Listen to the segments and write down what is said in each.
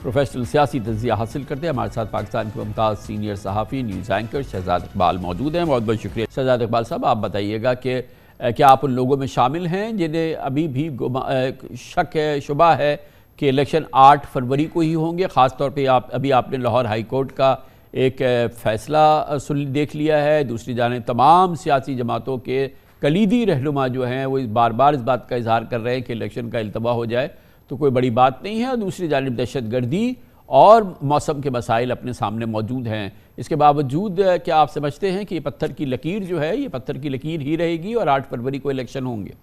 Professional सियासी तज्जिया हासिल करते हैं। हमारे साथ पाकिस्तान के मुमताज़ सीनियर सहाफ़ी न्यूज़ एंकर शहजाद इकबाल मौजूद हैं। बहुत बहुत शुक्रिया शहजाद इकबाल साहब। आप बताइएगा कि क्या आप उन लोगों में शामिल हैं जिन्हें अभी भी शक है, शुबा है कि इलेक्शन 8 फरवरी को ही होंगे? ख़ास तौर पे अभी आपने लाहौर हाई कोर्ट का एक फ़ैसला देख लिया है। दूसरी जानिब तमाम सियासी जमातों के कलीदी रहनुमा जो हैं वो बार बार इस बात का इजहार कर रहे हैं कि इलेक्शन का इल्तवा हो जाए तो कोई बड़ी बात नहीं है, और दूसरी जानिब दहशतगर्दी और मौसम के मसाइल अपने सामने मौजूद हैं। इसके बावजूद क्या आप समझते हैं कि ये पत्थर की लकीर जो है ये पत्थर की लकीर ही रहेगी और 8 फरवरी को इलेक्शन होंगे?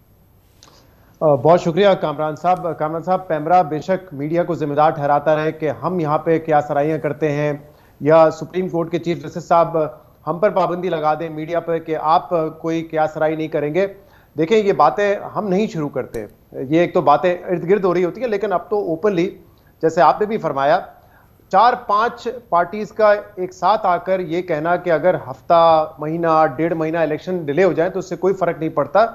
बहुत शुक्रिया कामरान साहब। कामरान साहब, पैमरा बेशक मीडिया को जिम्मेदार ठहराता रहे कि हम यहाँ पे क्या सराहियाँ करते हैं, या सुप्रीम कोर्ट के चीफ जस्टिस साहब हम पर पाबंदी लगा दें मीडिया पर कि आप कोई क्या सराही नहीं करेंगे। देखें, ये बातें हम नहीं शुरू करते, ये एक तो बातें इर्द गिर्द हो रही होती है, लेकिन अब तो ओपनली, जैसे आपने भी फरमाया, 4-5 पार्टीज का एक साथ आकर ये कहना कि अगर हफ्ता, महीना, 1.5 महीना इलेक्शन डिले हो जाए तो उससे कोई फर्क नहीं पड़ता,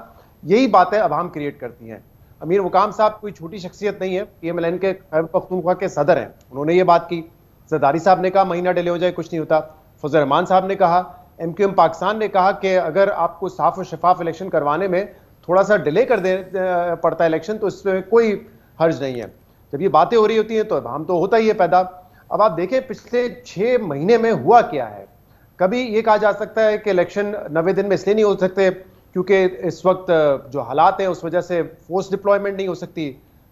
यही बातें अब हम क्रिएट करती हैं। अमीर मुकाम साहब कोई छोटी शख्सियत नहीं है, PMLN के खैबर पख्तूनख्वा के सदर हैं, उन्होंने ये बात की। जरदारी साहब ने कहा महीना डिले हो जाए कुछ नहीं होता। फजल रहमान साहब ने कहा, MQM पाकिस्तान ने कहा कि अगर आपको साफ और शफाफ इलेक्शन करवाने में थोड़ा सा डिले कर दे पड़ता है इलेक्शन तो इसमें कोई हर्ज नहीं है। जब ये बातें हो रही होती हैं तो हम तो होता ही है पैदा। अब आप देखें पिछले 6 महीने में हुआ क्या है। कभी ये कहा जा सकता है कि इलेक्शन 90 दिन में इसलिए नहीं हो सकते क्योंकि इस वक्त जो हालात हैं उस वजह से फोर्स डिप्लॉयमेंट नहीं हो सकती।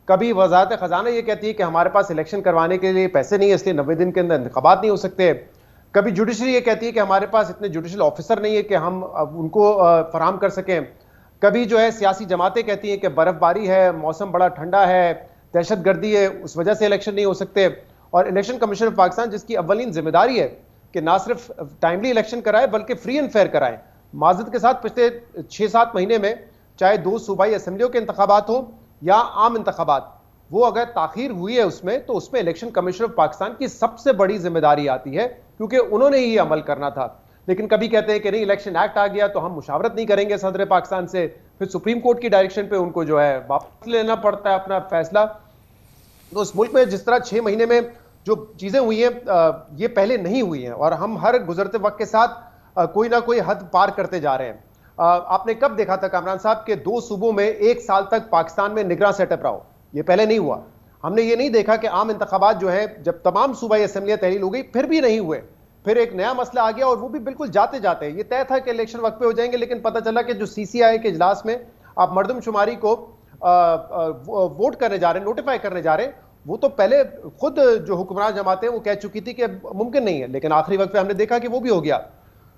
कभी वजारत खजाना ये कहती है कि हमारे पास इलेक्शन करवाने के लिए पैसे नहीं है इसलिए 90 दिन के अंदर इंतखाबात नहीं हो सकते। कभी जुडिशरी ये कहती है कि हमारे पास इतने जुडिशल ऑफिसर नहीं है कि हम उनको फराहम कर सकें। कभी जो है सियासी जमातें कहती हैं कि बर्फबारी है, मौसम बड़ा ठंडा है, दहशतगर्दी है, उस वजह से इलेक्शन नहीं हो सकते। और इलेक्शन कमीशन ऑफ पाकिस्तान जिसकी अव्वलीन जिम्मेदारी है कि ना सिर्फ टाइमली इलेक्शन कराए बल्कि फ्री एंड फेयर कराए। माजरत के साथ पिछले 6-7 महीने में चाहे 2 सूबाई असम्बलियों के इंतखाबात हो या आम इंतखाबात, वो अगर ताखीर हुई है उसमें तो उसमें इलेक्शन कमीशन ऑफ पाकिस्तान की सबसे बड़ी जिम्मेदारी आती है क्योंकि उन्होंने ही अमल करना था। लेकिन कभी कहते हैं कि नहीं इलेक्शन एक्ट आ गया तो हम मुशावरत नहीं करेंगे सदर पाकिस्तान से, फिर सुप्रीम कोर्ट की डायरेक्शन पे उनको जो है वापस लेना पड़ता है अपना फैसला। तो उस मुल्क में जिस तरह 6 महीने में जो चीजें हुई हैं ये पहले नहीं हुई हैं और हम हर गुजरते वक्त के साथ कोई ना कोई हद पार करते जा रहे हैं। आपने कब देखा था कामरान साहब के 2 सूबों में 1 साल तक पाकिस्तान में निगरान सेटअप रहा हो? ये पहले नहीं हुआ। हमने ये नहीं देखा कि आम इंतखाबात जो है जब तमाम सूबाई असम्बलियां तहलील हो गई फिर भी नहीं हुए, फिर एक नया मसला आ गया और वो भी बिल्कुल जाते जाते। ये तय था कि इलेक्शन वक्त पे हो जाएंगे, लेकिन पता चला कि जो CCI के इजलास में आप मर्दमशुमारी को वोट करने जा रहे हैं, नोटिफाई करने जा रहे हैं, वो तो पहले खुद जो हुक्मरान जमातें वो कह चुकी थी कि मुमकिन नहीं है, लेकिन आखिरी वक्त पे हमने देखा कि वो भी हो गया।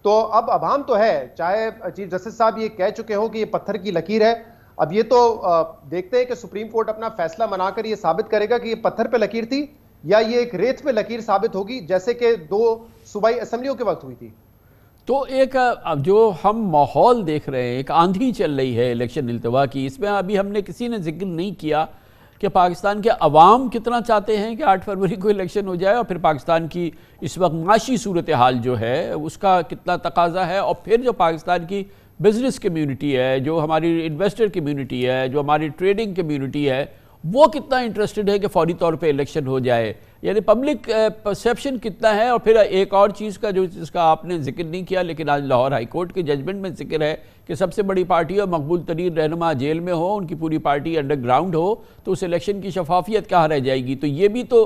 तो अब अभाम तो है, चाहे चीफ जस्टिस साहब ये कह चुके हो कि ये पत्थर की लकीर है। अब ये तो देखते हैं कि सुप्रीम कोर्ट अपना फैसला मनाकर ये साबित करेगा कि ये पत्थर पे लकीर थी या ये एक रेत पे लकीर साबित होगी जैसे कि 2 सूबाई असम्बलियों के वक्त हुई थी। तो एक जो हम माहौल देख रहे हैं, एक आंधी चल रही है इलेक्शन इल्तवा की, इसमें अभी हमने किसी ने जिक्र नहीं किया कि पाकिस्तान के अवाम कितना चाहते हैं कि 8 फरवरी को इलेक्शन हो जाए, और फिर पाकिस्तान की इस वक्त माशी सूरत हाल जो है उसका कितना तकाजा है, और फिर जो पाकिस्तान की बिजनेस कम्युनिटी है, जो हमारी इन्वेस्टर कम्युनिटी है, जो हमारी ट्रेडिंग कम्युनिटी है, वो कितना इंटरेस्टेड है कि फौरी तौर पे इलेक्शन हो जाए। यानी पब्लिक परसेप्शन कितना है। और फिर एक और चीज़ का जो जिसका आपने जिक्र नहीं किया लेकिन आज लाहौर हाई कोर्ट के जजमेंट में जिक्र है कि सबसे बड़ी पार्टी और मकबूल तरीन रहनुमा जेल में हो, उनकी पूरी पार्टी अंडरग्राउंड हो, तो उस इलेक्शन की शफाफियत कहाँ रह जाएगी। तो ये भी तो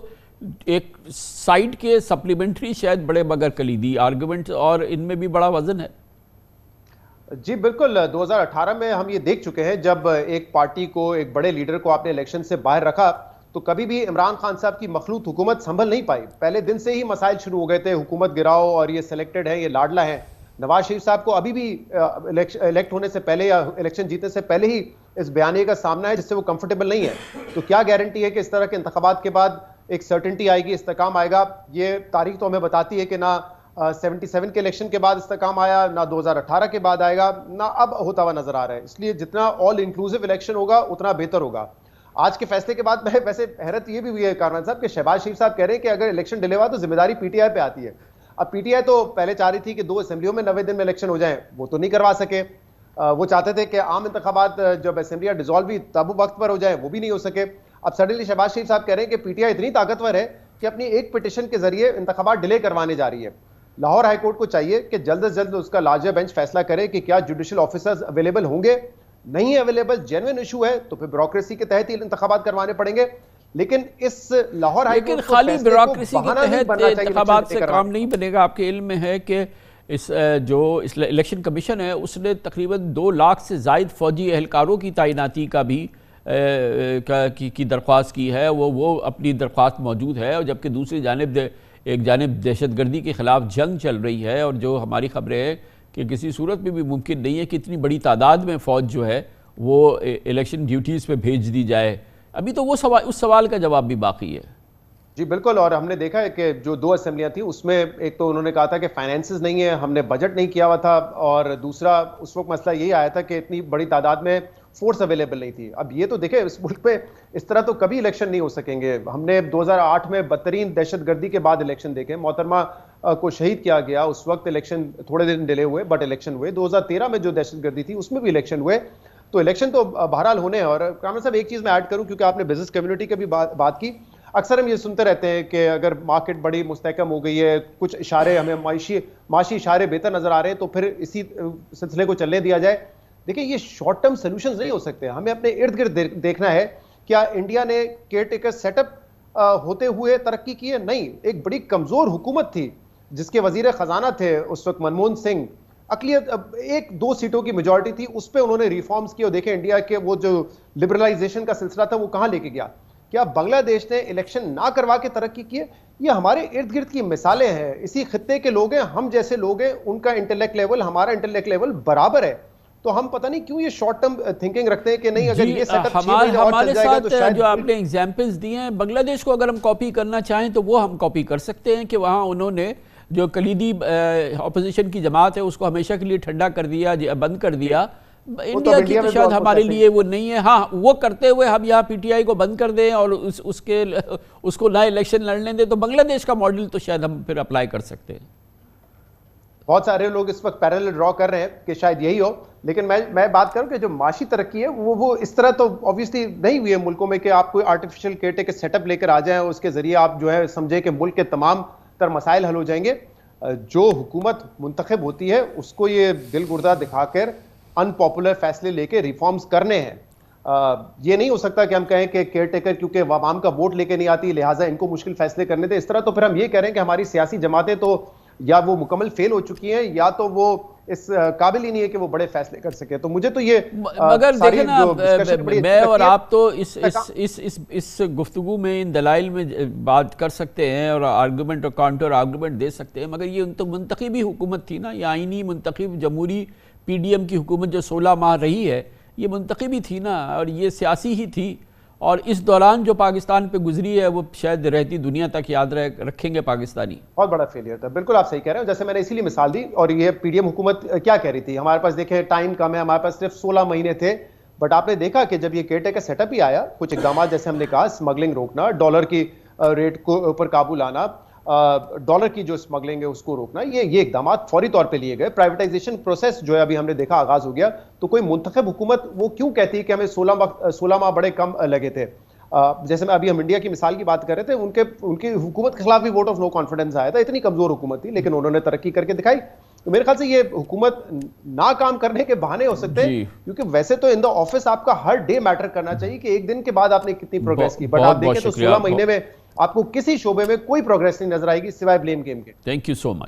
एक साइड के सप्लीमेंट्री शायद बड़े मगर कलीदी आर्गूमेंट्स और इनमें भी बड़ा वजन है। जी बिल्कुल, 2018 में हम ये देख चुके हैं जब एक पार्टी को, एक बड़े लीडर को आपने इलेक्शन से बाहर रखा तो कभी भी इमरान खान साहब की मखलूत हुकूमत संभल नहीं पाई। पहले दिन से ही मसाइल शुरू हो गए थे, हुकूमत गिराओ और ये सिलेक्टेड है, ये लाडला है। नवाज शरीफ साहब को अभी भी इलेक्ट होने से पहले या इलेक्शन जीतने से पहले ही इस बयानिए का सामना है जिससे वो कंफर्टेबल नहीं है। तो क्या गारंटी है कि इस तरह के इंतखाबात के बाद एक सर्टेनिटी आएगी, इस्तेकाम आएगा? ये तारीख तो हमें बताती है कि ना 77 के इलेक्शन के बाद इस्तेकाम आया, ना 2018 के बाद आएगा, ना अब होता हुआ नजर आ रहा है। इसलिए जितना ऑल इंक्लूसिव इलेक्शन होगा उतना बेहतर होगा। आज के फैसले के बाद मैं वैसे हैरत ये भी हुई है कामरान साहब कि शहबाज शरीफ साहब कह रहे हैं कि अगर इलेक्शन डिले हुआ तो जिम्मेदारी PTI पे आती है। अब PTI तो पहले चाह रही थी कि 2 असेंबलियों में 90 दिन में इलेक्शन हो जाए, वो तो नहीं करवा सके। वो चाहते थे कि आम इंतखाबात जब असेंबलियां डिसॉल्व हुई तब वक्त पर हो जाए, वो भी नहीं हो सके। अब सडनली शहबाज शरीफ साहब कह रहे हैं कि PTI इतनी ताकतवर है कि अपनी एक पिटिशन के जरिए इंतखाबात डिले करवाने जा रही है। लाहौर हाई कोर्ट को चाहिए कि जल्द से जल्द उसका लार्जर बेंच फैसला करे कि क्या जुडिशियल ऑफिसर्स अवेलेबल होंगे। नहीं है अवेलेबल, जेन्युइन इशू है, तो फिर ब्यूरोक्रेसी के तहत ही इंतखाबात करवाने पड़ेंगे। लेकिन इस लाहौर हाई कोर्ट खाली ब्यूरोक्रेसी के तहत इंतखाबात से काम नहीं बनेगा। आपके इल्म में है कि इस इलेक्शन कमीशन है उसने तकरीबन 2 लाख से ज़ायद फौजी एहलकारों की तैनाती का भी की दरख्वास्त की है। वो अपनी दरख्वास्त मौजूद है, और जबकि दूसरी जानिब एक जानिब दहशतगर्दी के ख़िलाफ़ जंग चल रही है, और जो हमारी खबरें हैं कि किसी सूरत में भी मुमकिन नहीं है कि इतनी बड़ी तादाद में फ़ौज जो है वो इलेक्शन ड्यूटीज़ पे भेज दी जाए। अभी तो उस सवाल का जवाब भी बाकी है। जी बिल्कुल, और हमने देखा है कि जो 2 असेंबलियां थी उसमें एक तो उन्होंने कहा था कि फाइनेंसेस नहीं है, हमने बजट नहीं किया हुआ था, और दूसरा उस वक्त मसला यही आया था कि इतनी बड़ी तादाद में फोर्स अवेलेबल नहीं थी। अब ये तो देखें, इस मुल्क में इस तरह तो कभी इलेक्शन नहीं हो सकेंगे। हमने 2008 में बदतरीन दहशतगर्दी के बाद इलेक्शन देखे, मोहतरमा को शहीद किया गया, उस वक्त इलेक्शन थोड़े दिन डिले हुए बट इलेक्शन हुए। 2013 में जो दहशतगर्दी थी उसमें भी इलेक्शन हुए, तो इलेक्शन तो बहरहाल होने हैं। और कामरान साहब एक चीज मैं ऐड करूं, क्योंकि आपने बिजनेस कम्युनिटी की भी बात की। अक्सर हम ये सुनते रहते हैं कि अगर मार्केट बड़ी मुस्तहकम हो गई है, कुछ इशारे हमें माशी इशारे बेहतर नजर आ रहे हैं, तो फिर इसी सिलसिले को चलने दिया जाए। देखिए, ये शॉर्ट टर्म सोल्यूशंस नहीं हो सकते। हमें अपने इर्द गिर्द देखना है, क्या इंडिया ने केयर टेकर सेटअप होते हुए तरक्की की है? नहीं, एक बड़ी कमजोर हुकूमत थी जिसके वजीर खजाना थे उस वक्त मनमोहन सिंह। अकलियत 1-2 सीटों की मेजॉरिटी थी, उस पर उन्होंने रिफॉर्म्स किए, और देखें इंडिया के वो जो लिबरलाइजेशन का सिलसिला था वो कहां लेके गया। क्या बांग्लादेश ने इलेक्शन ना करवा के तरक्की की है? ये हमारे इर्द गिर्द की मिसालें हैं। इसी खित्ते के लोग हैं, हम जैसे लोग हैं, उनका इंटेलेक्ट लेवल हमारा इंटेलेक्ट लेवल बराबर है। तो हम पता नहीं क्यों ये शॉर्ट टर्म थिंकिंग रखते हैं कि नहीं, अगर ये सेटअप हमारे साथ तो जो आपने एग्जांपल्स दिए हैं, बांग्लादेश को अगर हम कॉपी करना चाहें तो वो हम कॉपी कर सकते हैं कि वहाँ उन्होंने जो कलीदी अपोजिशन की जमात है उसको हमेशा के लिए ठंडा कर दिया, बंद कर दिया। इंडिया की तो शायद हमारे लिए वो नहीं है। हाँ, वो करते हुए हम यहाँ पीटीआई को बंद कर दें और उसको नया इलेक्शन लड़ने दें, तो बांग्लादेश का मॉडल तो शायद हम फिर अप्लाई कर सकते हैं। बहुत सारे लोग इस वक्त पैरेलल ड्रॉ कर रहे हैं कि शायद यही हो, लेकिन मैं बात करूं कि जो माशी तरक्की है वो इस तरह तो ऑब्वियसली नहीं हुई है मुल्कों में कि आप कोई आर्टिफिशियल केयर टेकर सेटअप लेकर आ जाएं और उसके जरिए आप जो है समझे कि मुल्क के तमाम तर मसाइल हल हो जाएंगे। जो हुकूमत मुंतखब होती है उसको ये दिल गुर्दा दिखाकर अनपॉपुलर फैसले लेके रिफॉर्म्स करने हैं। ये नहीं हो सकता कि हम कहें कि केयर टेकर क्योंकि आवाम का वोट लेके नहीं आती लिहाजा इनको मुश्किल फैसले करने थे। इस तरह तो फिर हम ये कह रहे हैं कि हमारी सियासी जमातें तो या वो मुकम्मल फेल हो चुकी हैं या तो वो इस काबिल ही नहीं है कि वो बड़े फैसले कर सके। तो मुझे तो ये मगर देखें ना, मैं और आप तो इस गुफ्तगू में इन दलाइल में बात कर सकते हैं और आर्गूमेंट और काउंटर आर्गूमेंट दे सकते हैं, मगर ये तो मुंतखबी हुकूमत थी ना, ये आइनी मुंतखब जमहूरी पीडीएम की हुकूमत जो 16 माह रही है, ये मुंतखबी थी ना, और ये सियासी ही थी। और इस दौरान जो पाकिस्तान पे गुजरी है वो शायद रहती दुनिया तक याद रखेंगे पाकिस्तानी। बहुत बड़ा फेलियर था, बिल्कुल आप सही कह रहे हो। जैसे मैंने इसीलिए मिसाल दी, और ये पीडीएम हुकूमत क्या कह रही थी, हमारे पास देखे टाइम कम है, हमारे पास सिर्फ 16 महीने थे, बट आपने देखा कि जब ये केयर टेकर सेटअप ही आया, कुछ इकदाम जैसे हमने कहा, स्मगलिंग रोकना, डॉलर की रेट को ऊपर काबू लाना, डॉलर की जो स्मगलिंग है उसको रोकना, ये इकदाम फौरी तौर पे लिए गए। प्राइवेटाइजेशन प्रोसेस जो है अभी हमने देखा आगाज हो गया। तो कोई मुंतखब हुकूमत वो क्यों कहती है कि हमें 16 माह बड़े कम लगे थे। जैसे मैं अभी हम इंडिया की मिसाल की बात कर रहे थे, उनकी हुकूमत के खिलाफ भी वोट ऑफ नो कॉन्फिडेंस आया था, इतनी कमजोर हुकूमत थी, लेकिन उन्होंने तरक्की करके दिखाई। तो मेरे ख्याल से ये हुकूमत ना काम करने के बहाने हो सकते हैं, क्योंकि वैसे तो इन द ऑफिस आपका हर डे मैटर करना चाहिए कि एक दिन के बाद आपने कितनी प्रोग्रेस की, बट आप देखें तो 16 महीने में आपको किसी शोबे में कोई प्रोग्रेस नहीं नजर आएगी सिवाय ब्लेम गेम के। Thank you so much.